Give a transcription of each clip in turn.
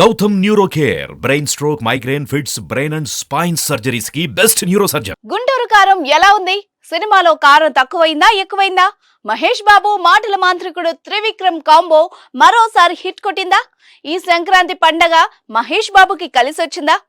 Gautam neuro care brain stroke migraine fits brain and spine surgeries కి best neurosurgeon. Guntur Kaaram ఎలా ఉంది? సినిమాలో కారం తక్కువైందా ఎక్కువైందా? మహేష్ బాబు మాటల మాంత్రికుడు త్రివిక్రమ్ కాంబో మరోసారి హిట్ కొట్టిందా? ఈ సంక్రాంతి పండగ మహేష్ బాబుకి కలిసొచ్చిందా?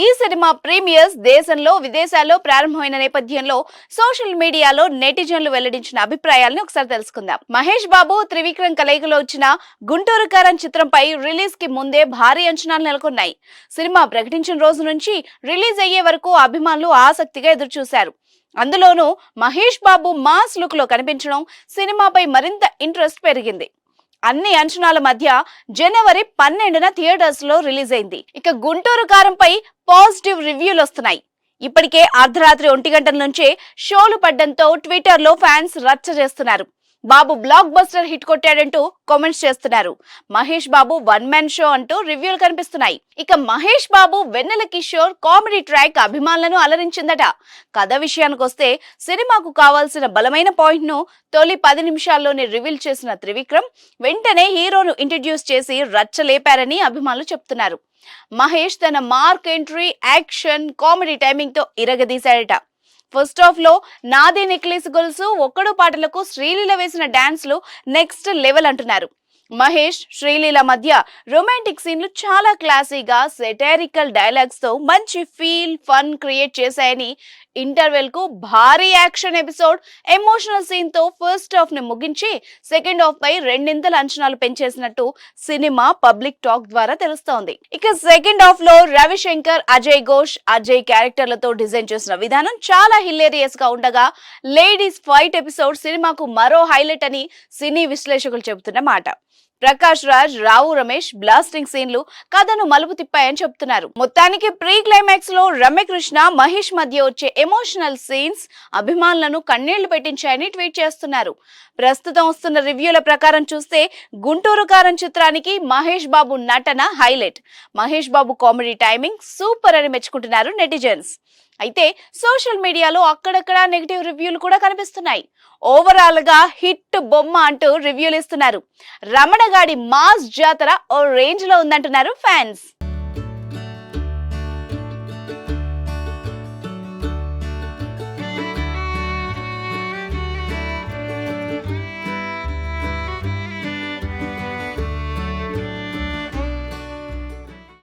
ఈ సినిమా ప్రీమియర్స్ దేశంలో విదేశాల్లో ప్రారంభమైన నేపథ్యంలో సోషల్ మీడియాలో నెటిజన్లు వెల్లడించిన అభిప్రాయాలను ఒకసారి తెలుసుకుందాం. మహేష్ బాబు త్రివిక్రమ్ కలయికలో వచ్చిన గుంటూరు కారం చిత్రంపై రిలీజ్ కి ముందే భారీ అంచనాలు నెలకొన్నాయి. సినిమా ప్రకటించిన రోజు నుంచి రిలీజ్ అయ్యే వరకు అభిమానులు ఆసక్తిగా ఎదురుచూశారు. అందులోనూ మహేష్ బాబు మాస్ లుక్ లో కనిపించడం సినిమాపై మరింత ఇంట్రెస్ట్ పెరిగింది. అన్ని అంచనాల మధ్య జనవరి 12న థియేటర్స్ లో రిలీజ్ అయింది. ఇక గుంటూరు కారంపై పాజిటివ్ రివ్యూలు వస్తున్నాయి. ఇప్పటికే అర్ధరాత్రి 1 గంటల నుంచే షోలు పడ్డంతో ట్విట్టర్ లో ఫ్యాన్స్ రచ్చ చేస్తున్నారు. బాబు బ్లాక్ బస్టర్ హిట్ కొట్టాడంటూ కామెంట్స్ చేస్తున్నారు. Mahesh Babu one man show అంటూ రివ్యూలు కనిపిస్తున్నాయి. ఇక మహేష్ బాబు వెన్నెల కిషోర్ కామెడీ ట్రాక్ అభిమానులను అలరించిందట. కథ విషయానికి వస్తే సినిమాకు కావాల్సిన బలమైన పాయింట్ ను తొలి 10 నిమిషాల్లోనే రివీల్ చేసిన త్రివిక్రమ్ వెంటనే హీరోను ఇంట్రడ్యూస్ చేసి రచ్చ లేపారని అభిమానులు చెప్తున్నారు. మహేష్ తన mark entry, action, comedy timing తో ఇరగదీశాడట. ఫస్ట్ హాఫ్ లో నాది నెక్లెస్ గొలుసు ఒక్కడు పాటలకు శ్రీలీల వేసిన డాన్స్లు నెక్స్ట్ లెవెల్ అంటున్నారు. మహేష్ శ్రీలీల మధ్య రొమాంటిక్ సీన్లు చాలా క్లాసీగా సెటారికల్ డైలాగ్స్ తో మంచి ఫీల్ ఫన్ క్రియేట్ చేశాయని, ఇంటర్వెల్ కు భారీ యాక్షన్ ఎపిసోడ్, ఎమోషనల్ సీన్ తో ఫస్ట్ హాఫ్ ని ముగించి సెకండ్ హాఫ్ పై రెండింతల అంచనాలు పెంచేసినట్టు సినిమా పబ్లిక్ టాక్ ద్వారా తెలుస్తోంది. ఇక సెకండ్ హాఫ్ లో రవిశంకర్, అజయ్ ఘోష్, అజయ్ క్యారెక్టర్లతో డిజైన్ చేసిన విధానం చాలా హిలేరియస్ గా ఉండగా, లేడీస్ ఫైట్ ఎపిసోడ్ సినిమాకు మరో హైలైట్ అని సినీ విశ్లేషకులు చెబుతున్న మాట. ప్రకాష్ రాజ్, రావు రమేష్ బ్లాస్టింగ్ సీన్లు కథను మలుపు తిప్పాయని చెప్తున్నారు. మొత్తానికి ప్రీ క్లైమాక్స్ లో రమ్యకృష్ణ, మహేష్ మధ్య వచ్చే ఎమోషనల్ సీన్స్ అభిమానులను కన్నీళ్లు పెట్టించాయని ట్వీట్ చేస్తున్నారు. ప్రస్తుతం వస్తున్న రివ్యూల ప్రకారం చూస్తే గుంటూరు కారం చిత్రానికి మహేష్ బాబు నటన highlight, Mahesh Babu comedy timing super అని మెచ్చుకుంటున్నారు నెటిజన్స్. అయితే సోషల్ మీడియాలో అక్కడక్కడ నెగిటివ్ రివ్యూలు కూడా కనిపిస్తున్నాయి. ఓవరాల్ గా హిట్ బొమ్మ అంటూ రివ్యూలు ఇస్తున్నారు. రమణగాడి మాస్ జాతర ఓ రేంజ్ లో ఉందంటున్నారు ఫ్యాన్స్.